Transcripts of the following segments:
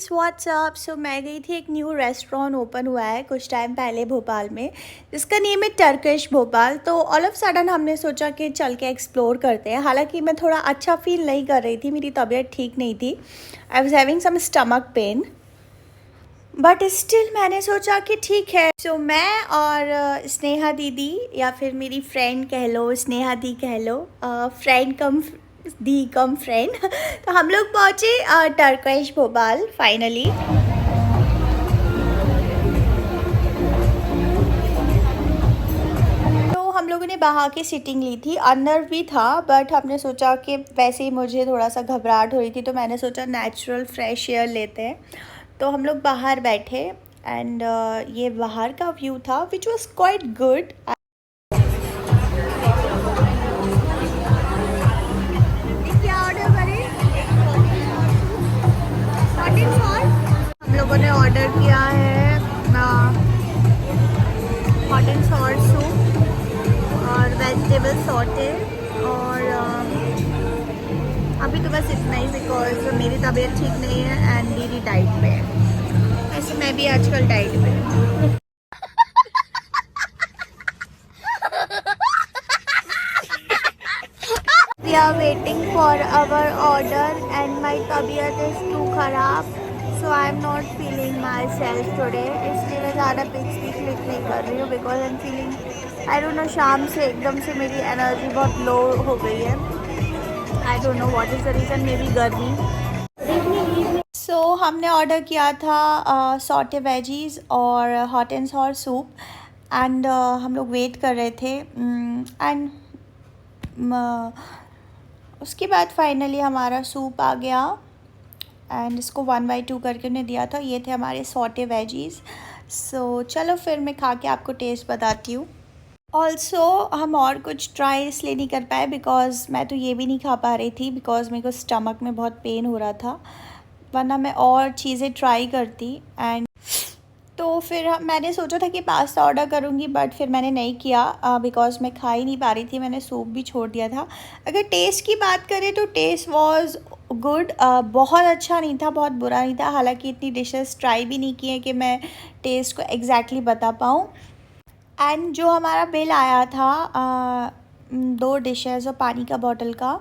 Friends WhatsApp. सो मैं गई थी, एक न्यू रेस्टोरेंट ओपन हुआ है कुछ टाइम पहले भोपाल में, जिसका नेम है टर्किश भोपाल। तो ऑल ऑफ सडन हमने सोचा कि चल के एक्सप्लोर करते हैं। हालांकि मैं थोड़ा अच्छा फील नहीं कर रही थी, मेरी तबीयत ठीक नहीं थी। I was having some stomach pain, but still मैंने सोचा कि ठीक है। सो मैं और स्नेहा दीदी, या फिर मेरी फ्रेंड कह लो, स्नेहा दी कह लो, फ्रेंड कम दी कम फ्रेंड तो हम लोग पहुँचे टर्किश भोपाल फाइनली। तो हम लोगों ने बाहर की सीटिंग ली थी, अंदर भी था, बट हमने सोचा कि वैसे ही मुझे थोड़ा सा घबराहट हो रही थी, तो मैंने सोचा नेचुरल फ्रेश एयर लेते हैं। तो हम लोग बाहर बैठे एंड ये बाहर का व्यू था विच वॉज क्वाइट गुड। क्या ऑर्डर करें? Hot and salt. हम लोगों ने ऑर्डर किया है हॉट एंड सॉल्ट सूप और वेजिटेबल सॉटे, और अभी तो बस इतना ही, बिकॉज मेरी तबीयत ठीक नहीं है एंड दीदी डाइट पे है। ऐसे मैं भी आजकल डाइट पे हूँ। We are waiting for our order and my तबीयत is too खराब, so I am not feeling myself today। इसलिए मैं ज़्यादा पिक्स भी क्लिक नहीं कर रही हूँ, because I am feeling, I don't know, शाम से एकदम से मेरी एनर्जी बहुत लो हो गई है। I don't know what is the reason, may be गर्मी। सो हमने ऑर्डर किया था सॉटे वेजीज और hot and sour soup, and हम लोग वेट कर रहे थे एंड उसके बाद फाइनली हमारा सूप आ गया एंड इसको 1/2 करके उन्हें दिया था। ये थे हमारे सॉटे वेजीज़। सो चलो फिर मैं खा के आपको टेस्ट बताती हूँ। ऑल्सो हम और कुछ ट्राई इसलिए नहीं कर पाए बिकॉज़ मैं तो ये भी नहीं खा पा रही थी, बिकॉज़ मेरे को स्टमक में बहुत पेन हो रहा था, वरना मैं और चीज़ें ट्राई करती। एंड तो फिर मैंने सोचा था कि पास्ता ऑर्डर करूँगी, बट फिर मैंने नहीं किया बिकॉज़ मैं खा ही नहीं पा रही थी, मैंने सूप भी छोड़ दिया था। अगर टेस्ट की बात करें तो टेस्ट वाज गुड, बहुत अच्छा नहीं था, बहुत बुरा नहीं था। हालांकि इतनी डिशेस ट्राई भी नहीं की है कि मैं टेस्ट को एग्जैक्टली बता पाऊँ। एंड जो हमारा बिल आया था 2 डिशेज़ और पानी का बॉटल का,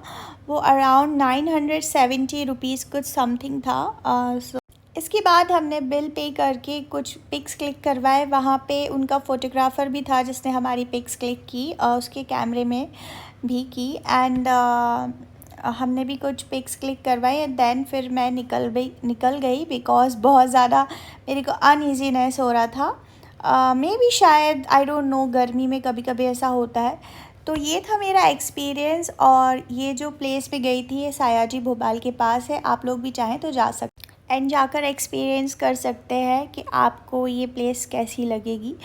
वो अराउंड 970 रुपीज़ कुछ समथिंग था। इसके बाद हमने बिल पे करके कुछ पिक्स क्लिक करवाए। वहाँ पे उनका फ़ोटोग्राफ़र भी था जिसने हमारी पिक्स क्लिक की, उसके कैमरे में भी की। एंड हमने भी कुछ पिक्स क्लिक करवाई एंड देन फिर मैं निकल गई बिकॉज़ बहुत ज़्यादा मेरे को अनईजीनेस हो रहा था। मे बी शायद, आई डोंट नो, गर्मी में कभी कभी ऐसा होता है। तो ये था मेरा एक्सपीरियंस, और ये जो प्लेस पे गई थी ये सायाजी भोपाल के पास है। आप लोग भी चाहें तो जा सकते एंड जाकर एक्सपीरियंस कर सकते हैं कि आपको ये प्लेस कैसी लगेगी।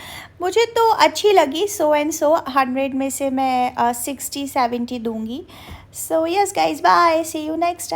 मुझे तो अच्छी लगी, सो एंड सो 100 में से मैं 60-70 दूंगी। So yes guys, bye, see you next time.